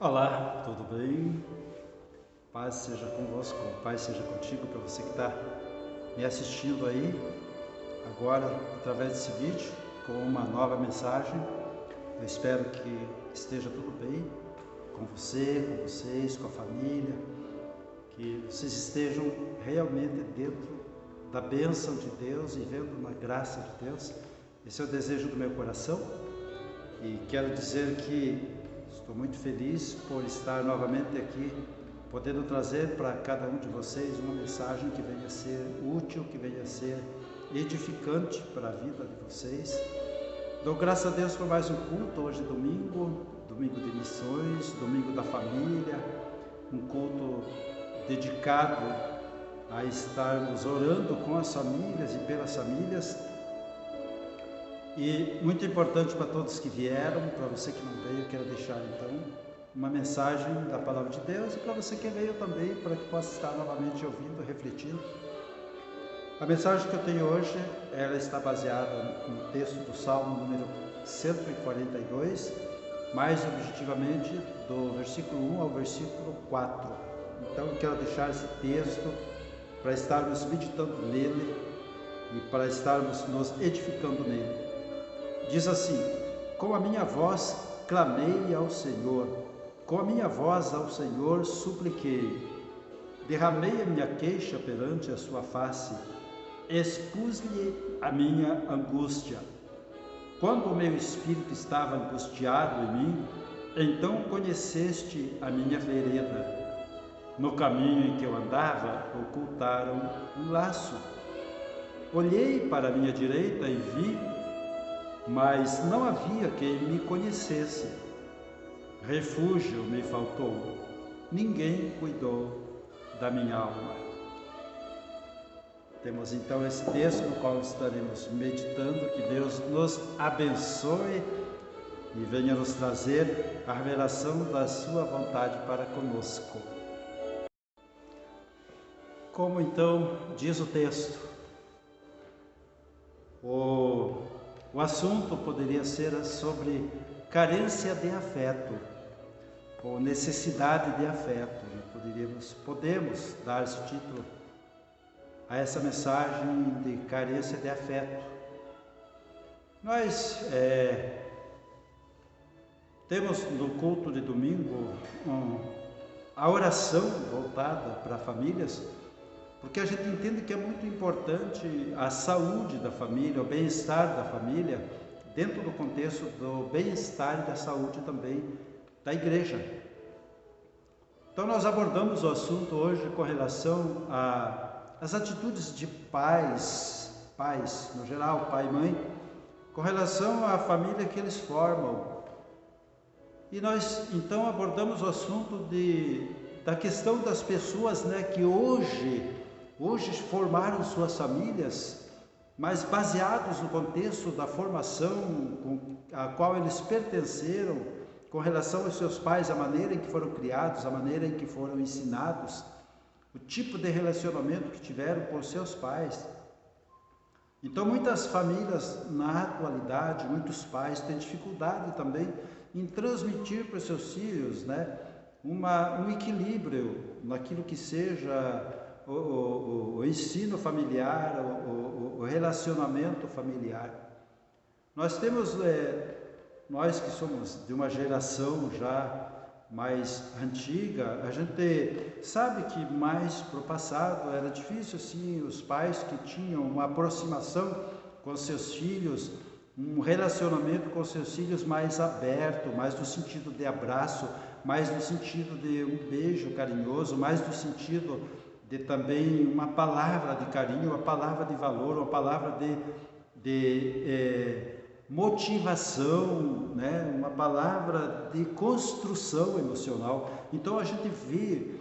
Olá, tudo bem? Paz seja convosco, paz seja contigo, para você que está me assistindo aí agora através desse vídeo com uma nova mensagem. Eu espero que esteja tudo bem com você, com vocês, com a família, que vocês estejam realmente dentro da bênção de Deus e vendo na graça de Deus. Esse é o desejo do meu coração e quero dizer que estou muito feliz por estar novamente aqui, podendo trazer para cada um de vocês uma mensagem que venha a ser útil, que venha a ser edificante para a vida de vocês. Dou graças a Deus por mais um culto, hoje domingo de missões, domingo da família, um culto dedicado a estarmos orando com as famílias e pelas famílias. E muito importante para todos que vieram, para você que não veio, quero deixar então uma mensagem da Palavra de Deus, e para você que veio também, para que possa estar novamente ouvindo, refletindo. A mensagem que eu tenho hoje, ela está baseada no texto do Salmo número 142, mais objetivamente do versículo 1 ao versículo 4. Então eu quero deixar esse texto para estarmos meditando nele e para estarmos nos edificando nele. Diz assim: com a minha voz clamei ao Senhor, com a minha voz ao Senhor supliquei, derramei a minha queixa perante a sua face, expus-lhe a minha angústia. Quando o meu espírito estava angustiado em mim, então conheceste a minha vereda. No caminho em que eu andava, ocultaram um laço. Olhei para a minha direita e vi, mas não havia quem me conhecesse. Refúgio me faltou, ninguém cuidou da minha alma. Temos então esse texto no qual estaremos meditando. Que Deus nos abençoe e venha nos trazer a revelação da sua vontade para conosco. Como então diz o texto, o assunto poderia ser sobre carência de afeto, ou necessidade de afeto. Podemos dar esse título a essa mensagem de carência de afeto. Nós temos no culto de domingo a oração voltada para famílias, porque a gente entende que é muito importante a saúde da família, o bem-estar da família, dentro do contexto do bem-estar e da saúde também da igreja. Então nós abordamos o assunto hoje com relação às atitudes de pais no geral, pai e mãe, com relação à família que eles formam. E nós então abordamos o assunto da questão das pessoas, que hoje formaram suas famílias, mas baseados no contexto da formação a qual eles pertenceram, com relação aos seus pais, a maneira em que foram criados, a maneira em que foram ensinados, o tipo de relacionamento que tiveram com seus pais. Então muitas famílias na atualidade, muitos pais têm dificuldade também em transmitir para os seus filhos, um equilíbrio naquilo que seja o ensino familiar, o relacionamento familiar. Nós temos, nós que somos de uma geração já mais antiga, a gente sabe que mais para o passado era difícil, assim, os pais que tinham uma aproximação com seus filhos, um relacionamento com seus filhos mais aberto, mais no sentido de abraço, mais no sentido de um beijo carinhoso, mais no sentido de também uma palavra de carinho, uma palavra de valor, uma palavra de motivação, uma palavra de construção emocional. Então a gente vê,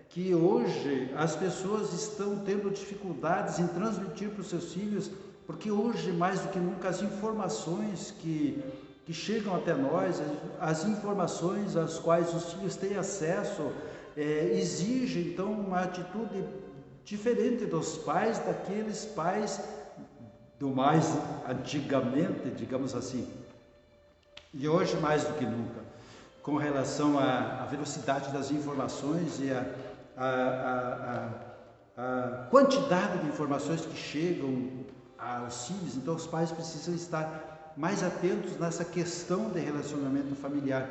que hoje as pessoas estão tendo dificuldades em transmitir para os seus filhos, porque hoje mais do que nunca as informações que chegam até nós, as informações às quais os filhos têm acesso, exige então uma atitude diferente dos pais, daqueles pais do mais antigamente, digamos assim. E hoje mais do que nunca. com relação à velocidade das informações e a quantidade de informações que chegam aos filhos. Então os pais precisam estar mais atentos nessa questão de relacionamento familiar,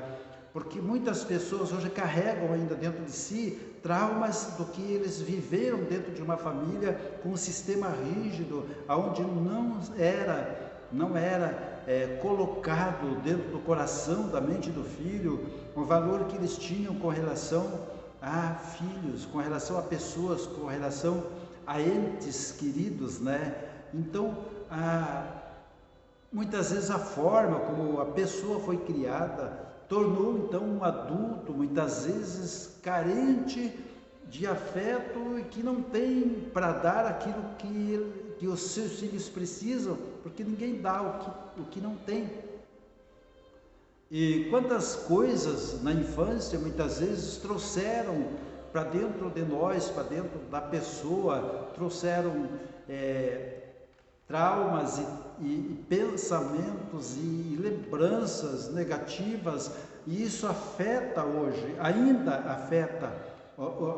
porque muitas pessoas hoje carregam ainda dentro de si traumas do que eles viveram dentro de uma família com um sistema rígido, onde não era colocado dentro do coração, da mente do filho, o valor que eles tinham com relação a filhos, com relação a pessoas, com relação a entes queridos, né? Então, muitas vezes a forma como a pessoa foi criada tornou então um adulto, muitas vezes carente de afeto e que não tem para dar aquilo que os seus filhos precisam, porque ninguém dá o que não tem. E quantas coisas na infância muitas vezes trouxeram para dentro de nós, para dentro da pessoa, trouxeram traumas e pensamentos e lembranças negativas, e isso afeta hoje, ainda afeta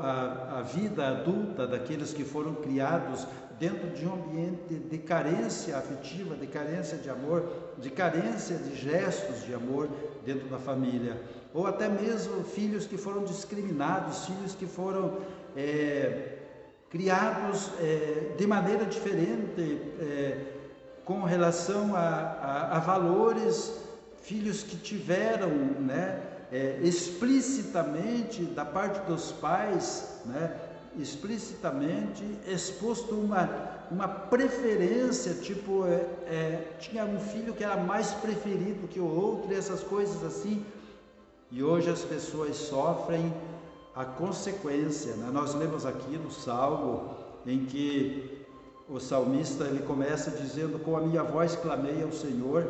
a vida adulta daqueles que foram criados dentro de um ambiente de carência afetiva, de carência de amor, de carência de gestos de amor dentro da família, ou até mesmo filhos que foram discriminados, filhos que foram criados de maneira diferente, com relação a valores, filhos que tiveram, explicitamente da parte dos pais, explicitamente exposto uma preferência, tipo, tinha um filho que era mais preferido que o outro, e essas coisas assim, e hoje as pessoas sofrem a consequência, né? Nós lemos aqui no Salmo, em que o salmista ele começa dizendo: com a minha voz clamei ao Senhor,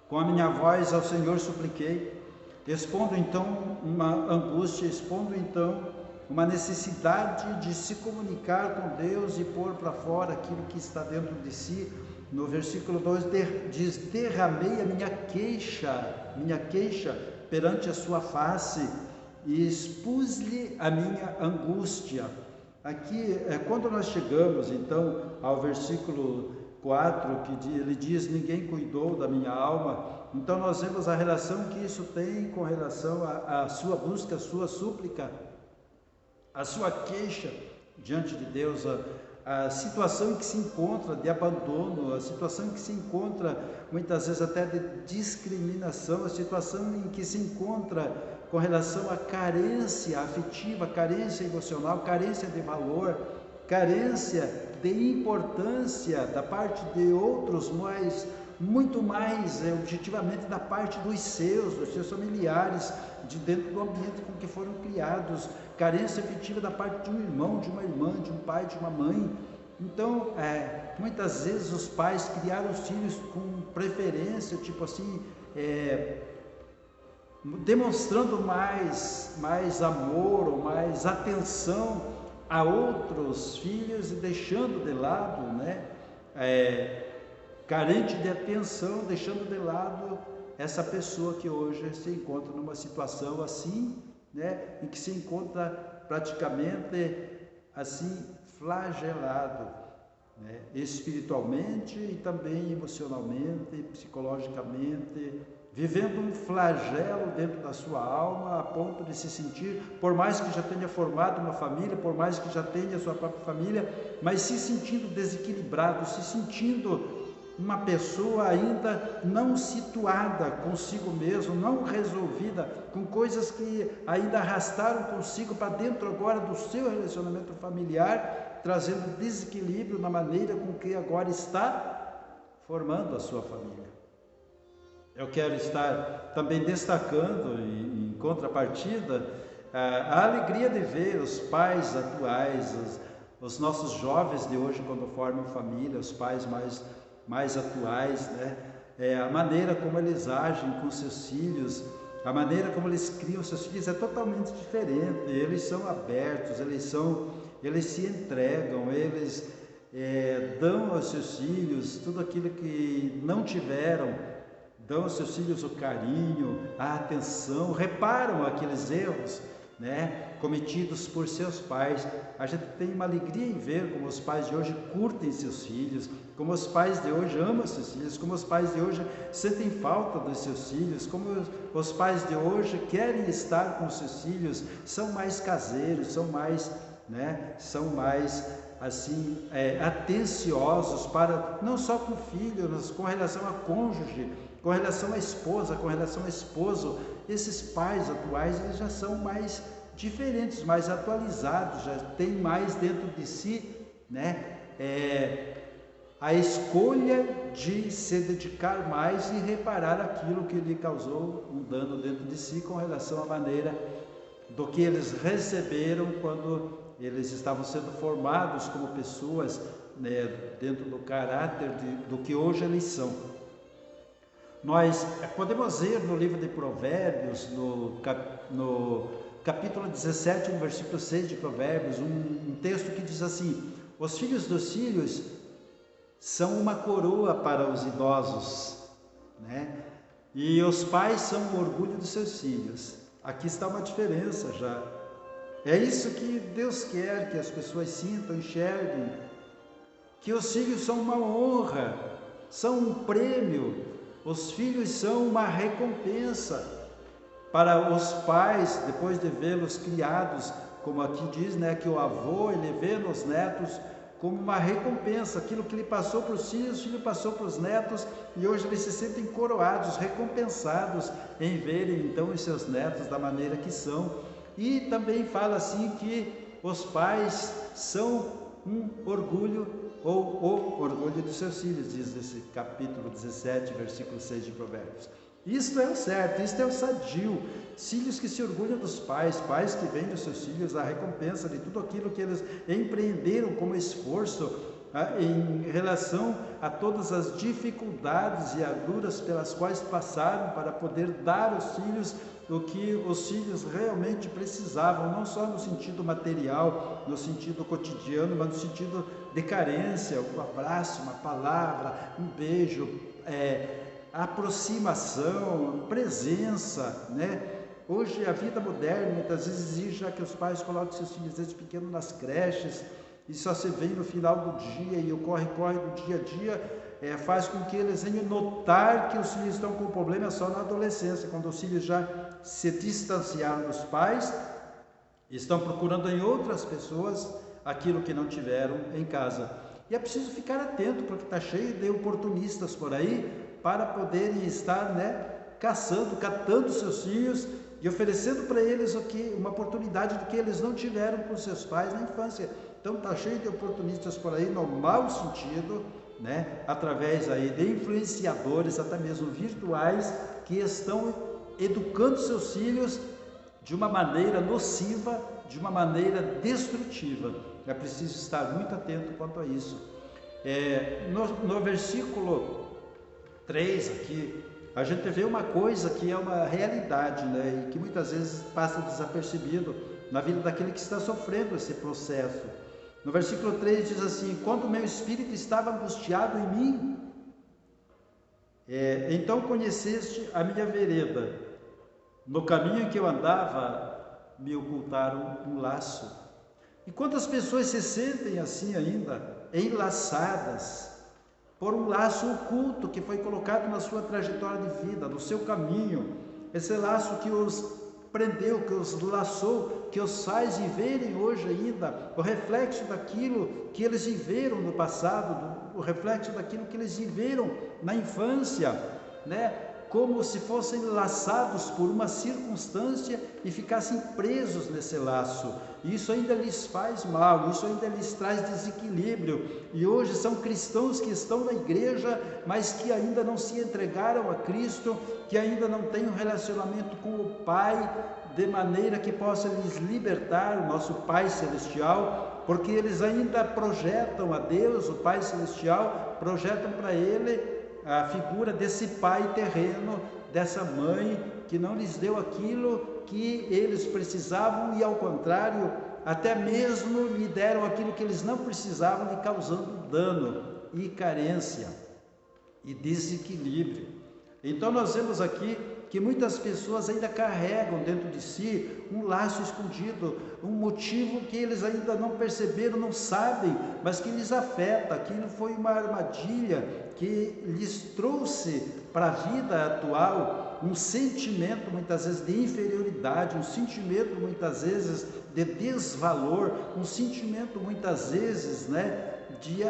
com a minha voz ao Senhor supliquei, expondo então uma angústia, expondo então uma necessidade de se comunicar com Deus e pôr para fora aquilo que está dentro de si. No versículo 2 diz: derramei a minha queixa perante a sua face e expus-lhe a minha angústia. Aqui, quando nós chegamos então ao versículo 4, que ele diz: ninguém cuidou da minha alma, então nós vemos a relação que isso tem com relação à sua busca, à sua súplica, a sua queixa diante de Deus, a situação em que se encontra de abandono, a situação em que se encontra muitas vezes até de discriminação, a situação em que se encontra com relação à carência afetiva, carência emocional, carência de valor, carência de importância da parte de outros, mas muito mais objetivamente da parte dos seus familiares, de dentro do ambiente com que foram criados, carência afetiva da parte de um irmão, de uma irmã, de um pai, de uma mãe. Então, muitas vezes os pais criaram os filhos com preferência, tipo assim, demonstrando mais amor ou mais atenção a outros filhos e deixando de lado, carente de atenção, deixando de lado essa pessoa que hoje se encontra numa situação assim, em que se encontra praticamente assim flagelado, espiritualmente e também emocionalmente, psicologicamente, vivendo um flagelo dentro da sua alma, a ponto de se sentir, por mais que já tenha formado uma família, por mais que já tenha sua própria família, mas se sentindo desequilibrado, se sentindo uma pessoa ainda não situada consigo mesmo, não resolvida, com coisas que ainda arrastaram consigo para dentro agora do seu relacionamento familiar, trazendo desequilíbrio na maneira com que agora está formando a sua família. Eu quero estar também destacando, em contrapartida, a alegria de ver os pais atuais, os nossos jovens de hoje, quando formam família, os pais mais atuais, a maneira como eles agem com seus filhos, a maneira como eles criam seus filhos é totalmente diferente. Eles são abertos, eles se entregam, eles dão aos seus filhos tudo aquilo que não tiveram dão aos seus filhos o carinho, a atenção, reparam aqueles erros, né, cometidos por seus pais. A gente tem uma alegria em ver como os pais de hoje curtem seus filhos, como os pais de hoje amam seus filhos, como os pais de hoje sentem falta dos seus filhos, como os pais de hoje querem estar com os seus filhos, são mais caseiros, são mais assim, atenciosos para, não só com o filho, mas com relação a cônjuge, com relação à esposa, com relação ao esposo. Esses pais atuais, eles já são mais diferentes, mais atualizados, já tem mais dentro de si, né, a escolha de se dedicar mais e reparar aquilo que lhe causou um dano dentro de si com relação à maneira do que eles receberam quando eles estavam sendo formados como pessoas, né, dentro do caráter do que hoje eles são. Nós podemos ver no livro de Provérbios, no capítulo 17, no versículo 6 de Provérbios, um texto que diz assim: os filhos dos filhos são uma coroa para os idosos, né? E os pais são o orgulho dos seus filhos. Aqui está uma diferença já. É isso que Deus quer que as pessoas sintam, enxerguem, que os filhos são uma honra, são um prêmio, os filhos são uma recompensa para os pais, depois de vê-los criados, como aqui diz, né, que o avô, ele vê nos netos como uma recompensa, aquilo que ele passou para os filhos, o filho passou para os netos, e hoje eles se sentem coroados, recompensados em verem então os seus netos da maneira que são. E também fala assim que os pais são um orgulho, ou o orgulho dos seus filhos, diz esse capítulo 17, versículo 6 de Provérbios. Isto é o certo, isto é o sadio. Filhos que se orgulham dos pais, pais que veem dos seus filhos a recompensa de tudo aquilo que eles empreenderam como esforço, em relação a todas as dificuldades e agruras pelas quais passaram para poder dar aos filhos o que os filhos realmente precisavam, não só no sentido material, no sentido cotidiano, mas no sentido de carência, um abraço, uma palavra, um beijo, aproximação, presença, né? Hoje a vida moderna muitas vezes exige já que os pais coloquem seus filhos desde pequeno nas creches, e só se vê no final do dia, e o corre-corre do dia a dia faz com que eles venham notar que os filhos estão com problema só na adolescência, quando os filhos já se distanciaram dos pais, estão procurando em outras pessoas aquilo que não tiveram em casa. E é preciso ficar atento, porque está cheio de oportunistas por aí, para poderem estar, né, catando seus filhos e oferecendo para eles uma oportunidade do que eles não tiveram com seus pais na infância. Então está cheio de oportunistas por aí, no mau sentido, né, através aí de influenciadores, até mesmo virtuais, que estão educando seus filhos de uma maneira nociva, de uma maneira destrutiva. É preciso estar muito atento quanto a isso. No versículo 3 aqui, a gente vê uma coisa que é uma realidade, né, e que muitas vezes passa desapercebido na vida daquele que está sofrendo esse processo. No versículo 3 diz assim: quando o meu espírito estava angustiado em mim, então conheceste a minha vereda, no caminho em que eu andava, me ocultaram um laço. E quantas pessoas se sentem assim ainda, enlaçadas por um laço oculto que foi colocado na sua trajetória de vida, no seu caminho, esse laço que os prendeu, que os laçou, que os faz viverem hoje ainda o reflexo daquilo que eles viveram no passado, o reflexo daquilo que eles viveram na infância, né? Como se fossem laçados por uma circunstância e ficassem presos nesse laço. Isso ainda lhes faz mal, isso ainda lhes traz desequilíbrio. E hoje são cristãos que estão na igreja, mas que ainda não se entregaram a Cristo, que ainda não têm um relacionamento com o Pai, de maneira que possa lhes libertar, o nosso Pai Celestial, porque eles ainda projetam a Deus, o Pai Celestial, projetam para Ele a figura desse pai terreno, dessa mãe que não lhes deu aquilo que eles precisavam e, ao contrário, até mesmo lhe deram aquilo que eles não precisavam, lhe causando dano e carência e desequilíbrio. Então nós vemos aqui que muitas pessoas ainda carregam dentro de si um laço escondido, um motivo que eles ainda não perceberam, não sabem, mas que lhes afeta. Aquilo foi uma armadilha que lhes trouxe para a vida atual um sentimento muitas vezes de inferioridade, um sentimento muitas vezes de desvalor, um sentimento muitas vezes, de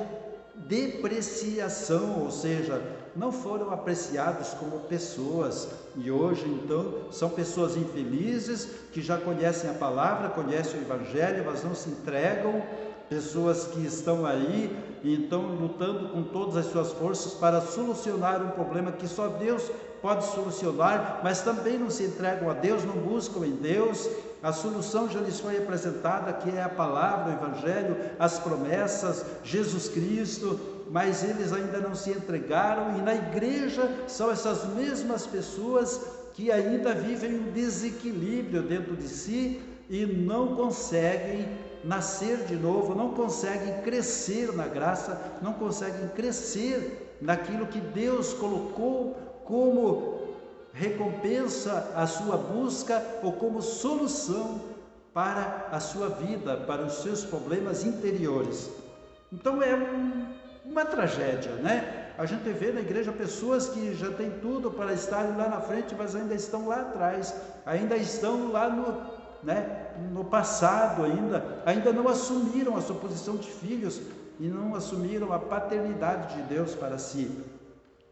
depreciação, ou seja, não foram apreciados como pessoas, e hoje então são pessoas infelizes que já conhecem a palavra, conhecem o evangelho, mas não se entregam, pessoas que estão aí e então lutando com todas as suas forças para solucionar um problema que só Deus pode solucionar, mas também não se entregam a Deus, não buscam em Deus. A solução já lhes foi apresentada, que é a palavra, o evangelho, as promessas, Jesus Cristo, mas eles ainda não se entregaram, e na igreja são essas mesmas pessoas que ainda vivem um desequilíbrio dentro de si e não conseguem nascer de novo, não conseguem crescer na graça, não conseguem crescer naquilo que Deus colocou como recompensa a sua busca ou como solução para a sua vida, para os seus problemas interiores. Então é uma tragédia, A gente vê na igreja pessoas que já têm tudo para estarem lá na frente, mas ainda estão lá atrás, ainda estão lá no passado, ainda não assumiram a sua posição de filhos e não assumiram a paternidade de Deus para si.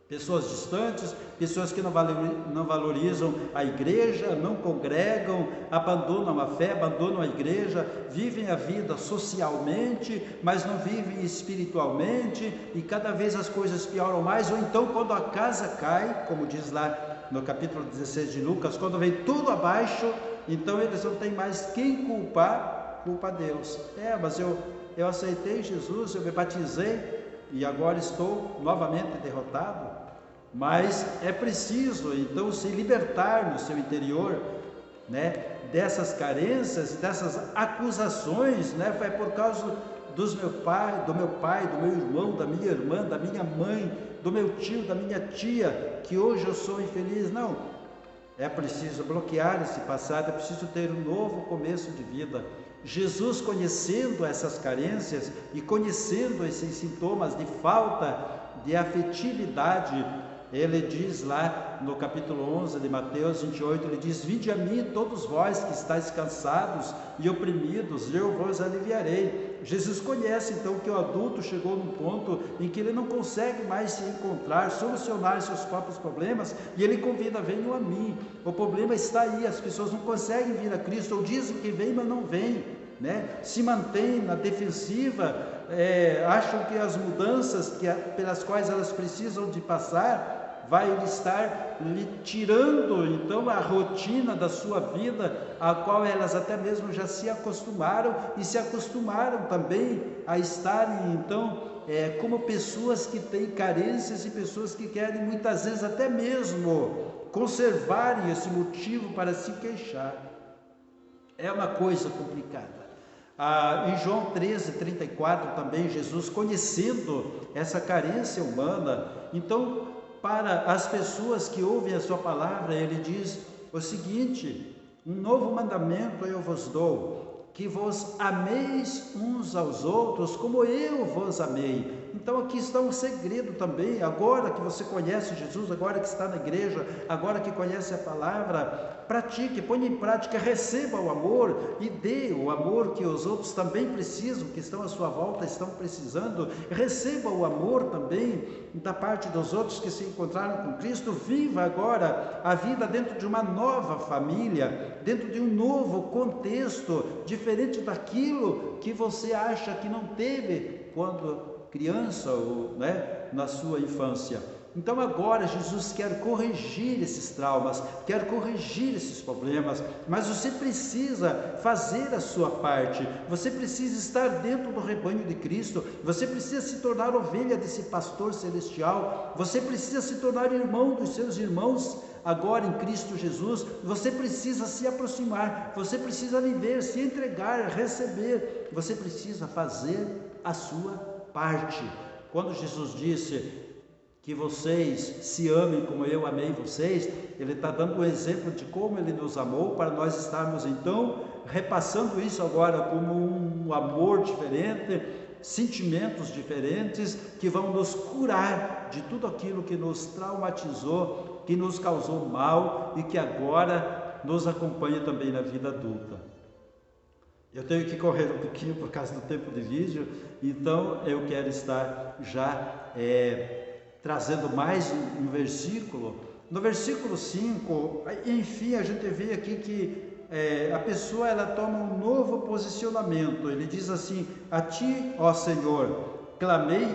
Pessoas distantes, pessoas que não valorizam a igreja, não congregam, abandonam a fé, abandonam a igreja, vivem a vida socialmente, mas não vivem espiritualmente, e cada vez as coisas pioram mais. Ou então, quando a casa cai, como diz lá no capítulo 16 de Lucas, quando vem tudo abaixo, então eles não têm mais quem culpar, culpa a Deus. Mas eu aceitei Jesus, eu me batizei, e agora estou novamente derrotado. Mas é preciso então se libertar no seu interior, dessas carências, dessas acusações, Foi por causa do meu pai, do meu irmão, da minha irmã, da minha mãe, do meu tio, da minha tia, que hoje eu sou infeliz. Não, é preciso bloquear esse passado, é preciso ter um novo começo de vida. Jesus, conhecendo essas carências e conhecendo esses sintomas de falta de afetividade, ele diz lá no capítulo 11 de Mateus 28, ele diz: vinde a mim todos vós que estáis cansados e oprimidos, eu vos aliviarei. Jesus conhece então que o adulto chegou num ponto em que ele não consegue mais se encontrar, solucionar seus próprios problemas, e ele convida: venham a mim. O problema está aí, as pessoas não conseguem vir a Cristo, ou dizem que vêm, mas não vêm, se mantêm na defensiva, acham que as mudanças pelas quais elas precisam de passar vai estar lhe tirando então a rotina da sua vida, a qual elas até mesmo já se acostumaram, e se acostumaram também a estarem então como pessoas que têm carências e pessoas que querem muitas vezes até mesmo conservarem esse motivo para se queixar. É uma coisa complicada. Em João 13:34 também, Jesus, conhecendo essa carência humana, então para as pessoas que ouvem a sua palavra, ele diz o seguinte: um novo mandamento eu vos dou, que vos ameis uns aos outros como eu vos amei. Então aqui está um segredo também, agora que você conhece Jesus, agora que está na igreja, agora que conhece a palavra, pratique, ponha em prática, receba o amor e dê o amor que os outros também precisam, que estão à sua volta, estão precisando. Receba o amor também da parte dos outros que se encontraram com Cristo. Viva agora a vida dentro de uma nova família, dentro de um novo contexto, diferente daquilo que você acha que não teve quando criança ou na sua infância. Então agora Jesus quer corrigir esses traumas, quer corrigir esses problemas, mas você precisa fazer a sua parte, você precisa estar dentro do rebanho de Cristo, você precisa se tornar ovelha desse pastor celestial, você precisa se tornar irmão dos seus irmãos agora em Cristo Jesus, você precisa se aproximar, você precisa viver, se entregar, receber, você precisa fazer a sua parte. Quando Jesus disse que vocês se amem como eu amei vocês. Ele está dando um exemplo de como ele nos amou, para nós estarmos então repassando isso agora como um amor diferente, sentimentos diferentes que vão nos curar de tudo aquilo que nos traumatizou, que nos causou mal e que agora nos acompanha também na vida adulta. Eu tenho que correr um pouquinho por causa do tempo de vídeo, então eu quero estar já trazendo mais um versículo. No versículo 5, enfim, a gente vê aqui que a pessoa ela toma um novo posicionamento. Ele diz assim: a ti, ó Senhor, clamei,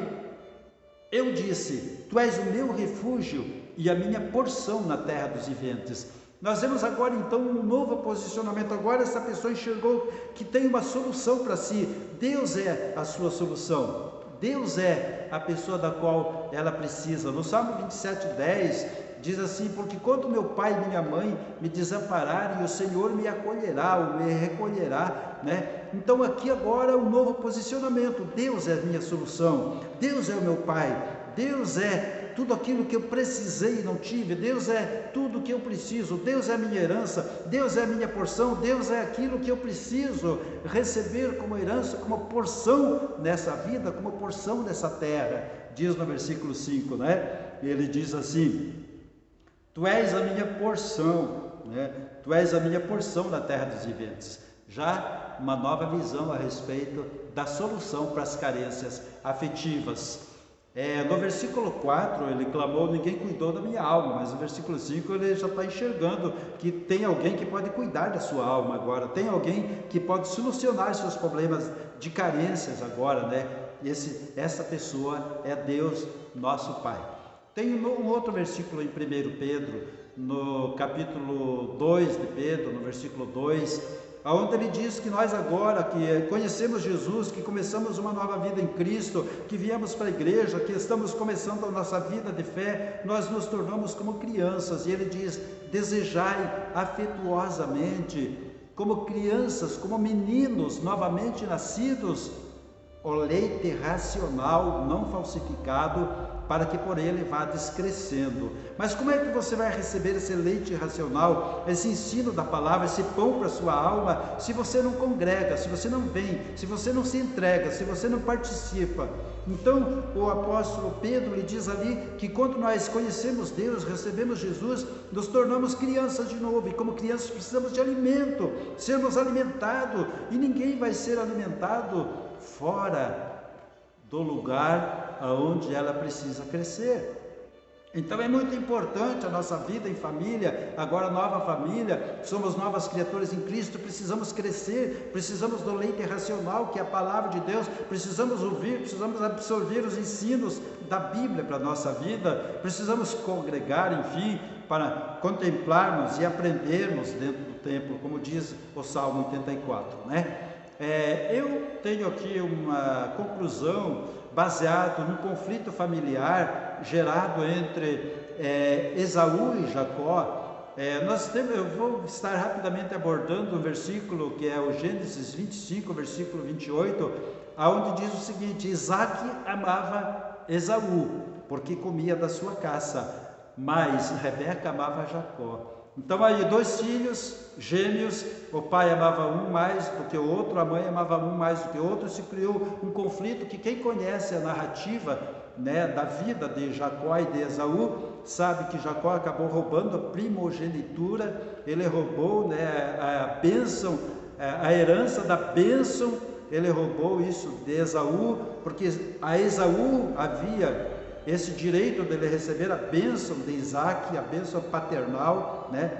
eu disse, tu és o meu refúgio e a minha porção na terra dos viventes. Nós vemos agora então um novo posicionamento. Agora essa pessoa enxergou que tem uma solução para si. Deus é a sua solução. Deus é a pessoa da qual ela precisa. No Salmo 27:10 diz assim: porque quando meu pai e minha mãe me desampararem, o Senhor me acolherá, ou me recolherá, né? Então aqui agora um novo posicionamento. Deus é a minha solução, Deus é o meu pai, Deus é tudo aquilo que eu precisei e não tive, Deus é tudo que eu preciso, Deus é a minha herança, Deus é a minha porção, Deus é aquilo que eu preciso receber como herança, como porção nessa vida, como porção nessa terra. Diz no versículo 5, né? Ele diz assim: tu és a minha porção, né? Tu és a minha porção na terra dos viventes. Já uma nova visão a respeito da solução para as carências afetivas. No versículo 4 ele clamou, ninguém cuidou da minha alma, mas no versículo 5 ele já está enxergando que tem alguém que pode cuidar da sua alma agora, tem alguém que pode solucionar seus problemas de carências agora, né? Essa pessoa é Deus, nosso Pai. Tem um outro versículo em 1 Pedro, no capítulo 2 de Pedro, no versículo 2, onde ele diz que nós agora que conhecemos Jesus, que começamos uma nova vida em Cristo, que viemos para a igreja, que estamos começando a nossa vida de fé, nós nos tornamos como crianças. E ele diz: desejai afetuosamente, como crianças, como meninos novamente nascidos, o leite racional, não falsificado, para que por ele vá descrescendo. Mas como é que você vai receber esse leite racional, esse ensino da palavra, esse pão para a sua alma, se você não congrega, se você não vem, se você não se entrega, se você não participa? Então o apóstolo Pedro lhe diz ali que quando nós conhecemos Deus, recebemos Jesus, nos tornamos crianças de novo, e como crianças precisamos de alimento, sermos alimentados, e ninguém vai ser alimentado fora do lugar aonde ela precisa crescer. Então é muito importante a nossa vida em família, agora nova família, somos novas criaturas em Cristo, precisamos crescer, precisamos do leite racional, que é a palavra de Deus, precisamos ouvir, precisamos absorver os ensinos da Bíblia para a nossa vida, precisamos congregar, enfim, para contemplarmos e aprendermos dentro do templo, como diz o Salmo 84, né? Eu tenho aqui uma conclusão baseado num conflito familiar gerado entre Esaú e Jacó. Eu vou estar rapidamente abordando um versículo que é o Gênesis 25, versículo 28, onde diz o seguinte: Isaque amava Esaú, porque comia da sua caça, mas Rebeca amava Jacó. Então aí 2 filhos gêmeos, o pai amava um mais do que o outro, a mãe amava um mais do que o outro, se criou um conflito que quem conhece a narrativa, né, da vida de Jacó e de Esaú, sabe que Jacó acabou roubando a primogenitura, ele roubou, né, a bênção, a herança da bênção, ele roubou isso de Esaú, porque a Esaú havia esse direito dele receber a bênção de Isaque, a bênção paternal, né?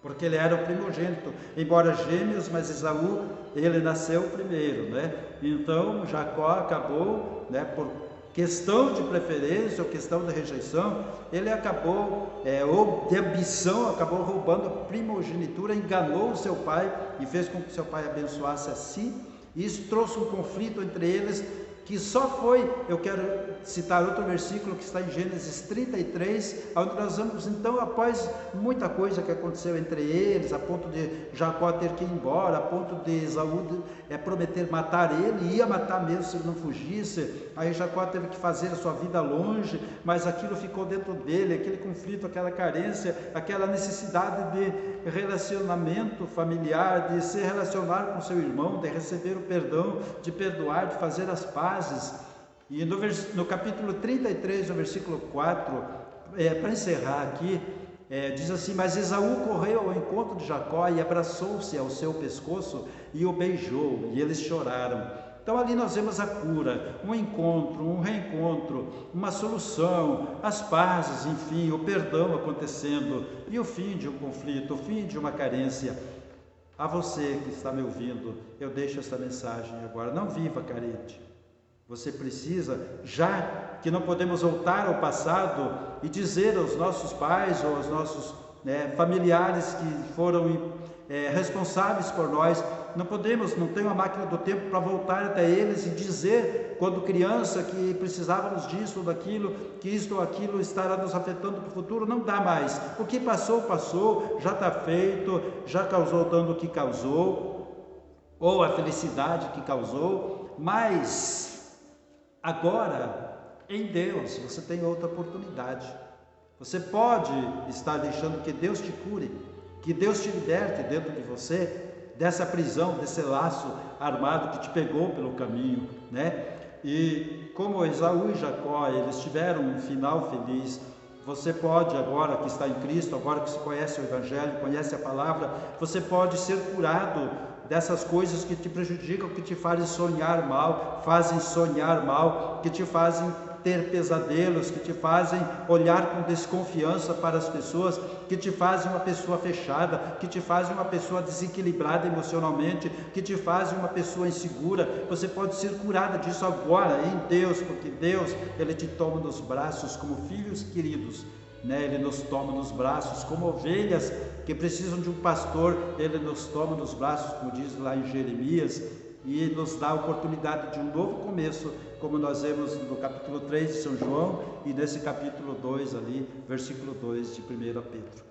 Porque ele era o primogênito, embora gêmeos, mas Esaú, ele nasceu primeiro, né? Então Jacó acabou, né, por questão de preferência ou questão de rejeição, ele acabou, ou de ambição, acabou roubando a primogenitura, enganou o seu pai e fez com que seu pai abençoasse assim. Isso trouxe um conflito entre eles, que só foi, eu quero citar outro versículo que está em Gênesis 33, onde nós vamos então, após muita coisa que aconteceu entre eles, a ponto de Jacó ter que ir embora, a ponto de Esaú prometer matar ele, ia matar mesmo se ele não fugisse, aí Jacó teve que fazer a sua vida longe, mas aquilo ficou dentro dele, aquele conflito, aquela carência, aquela necessidade de relacionamento familiar, de se relacionar com seu irmão, de receber o perdão, de perdoar, de fazer as pazes. E no capítulo 33, no versículo 4, para encerrar aqui, diz assim: mas Esaú correu ao encontro de Jacó e abraçou-se ao seu pescoço e o beijou, e eles choraram. Então ali nós vemos a cura, um encontro, um reencontro, uma solução, as pazes, enfim, o perdão acontecendo e o fim de um conflito, o fim de uma carência. A você que está me ouvindo, eu deixo essa mensagem agora: não viva carente. Você precisa, já que não podemos voltar ao passado e dizer aos nossos pais ou aos nossos familiares que foram responsáveis por nós, não tem uma máquina do tempo para voltar até eles e dizer, quando criança, que precisávamos disso ou daquilo, que isto ou aquilo estará nos afetando para o futuro. Não dá mais. O que passou, passou, já está feito, já causou o dano que causou, ou a felicidade que causou, mas agora, em Deus, você tem outra oportunidade. Você pode estar deixando que Deus te cure, que Deus te liberte dentro de você dessa prisão, desse laço armado que te pegou pelo caminho, né? E como Esaú e Jacó, eles tiveram um final feliz, você pode, agora que está em Cristo, agora que se conhece o Evangelho, conhece a palavra, você pode ser curado dessas coisas que te prejudicam, que te fazem sonhar mal, que te fazem ter pesadelos, que te fazem olhar com desconfiança para as pessoas, que te fazem uma pessoa fechada, que te fazem uma pessoa desequilibrada emocionalmente, que te fazem uma pessoa insegura. Você pode ser curada disso agora em Deus, porque Deus, Ele te toma nos braços como filhos queridos, né? Ele nos toma nos braços como ovelhas que precisam de um pastor. Ele nos toma nos braços, como diz lá em Jeremias, e nos dá a oportunidade de um novo começo, como nós vemos no capítulo 3 de São João e nesse capítulo 2 ali, versículo 2 de 1 Pedro.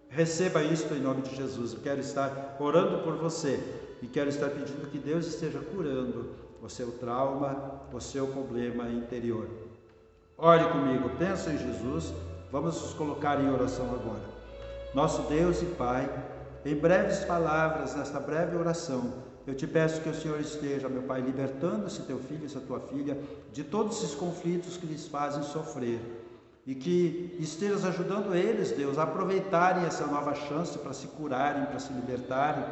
Receba isto em nome de Jesus. Eu quero estar orando por você e quero estar pedindo que Deus esteja curando o seu trauma, o seu problema interior. Ore comigo, pensa em Jesus, vamos nos colocar em oração agora. Nosso Deus e Pai, em breves palavras, nesta breve oração, eu te peço que o Senhor esteja, meu Pai, libertando esse teu filho, essa tua filha, de todos esses conflitos que lhes fazem sofrer. E que estejas ajudando eles, Deus, a aproveitarem essa nova chance para se curarem, para se libertarem.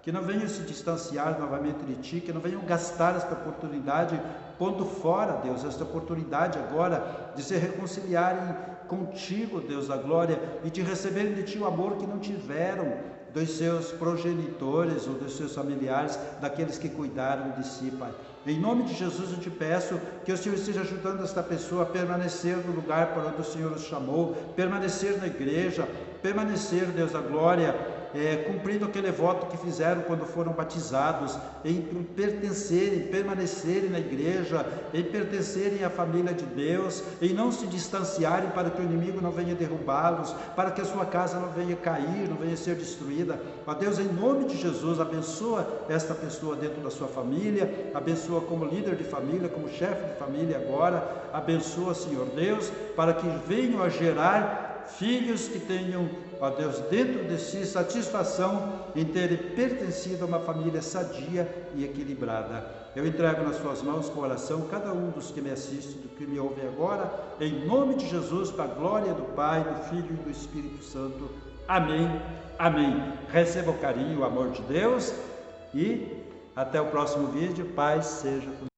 Que não venham se distanciar novamente de Ti, que não venham gastar esta oportunidade, pondo fora, Deus, esta oportunidade agora de se reconciliarem contigo, Deus da glória, e de receberem de Ti o amor que não tiveram dos seus progenitores ou dos seus familiares, daqueles que cuidaram de si, Pai. Em nome de Jesus eu te peço que o Senhor esteja ajudando esta pessoa a permanecer no lugar para onde o Senhor os chamou, permanecer na igreja, permanecer, Deus da glória, cumprindo aquele voto que fizeram quando foram batizados, em pertencerem, permanecerem na igreja, em pertencerem à família de Deus, em não se distanciarem para que o inimigo não venha derrubá-los, para que a sua casa não venha cair, não venha ser destruída. Ó Deus, em nome de Jesus, abençoa esta pessoa dentro da sua família, abençoa como líder de família, como chefe de família agora, abençoa, Senhor Deus, para que venham a gerar filhos que tenham, ó Deus, dentro de si satisfação em terem pertencido a uma família sadia e equilibrada. Eu entrego nas suas mãos com oração cada um dos que me assistem, do que me ouvem agora, em nome de Jesus, para a glória do Pai, do Filho e do Espírito Santo. Amém, amém. Receba o carinho, o amor de Deus e até o próximo vídeo. Paz seja com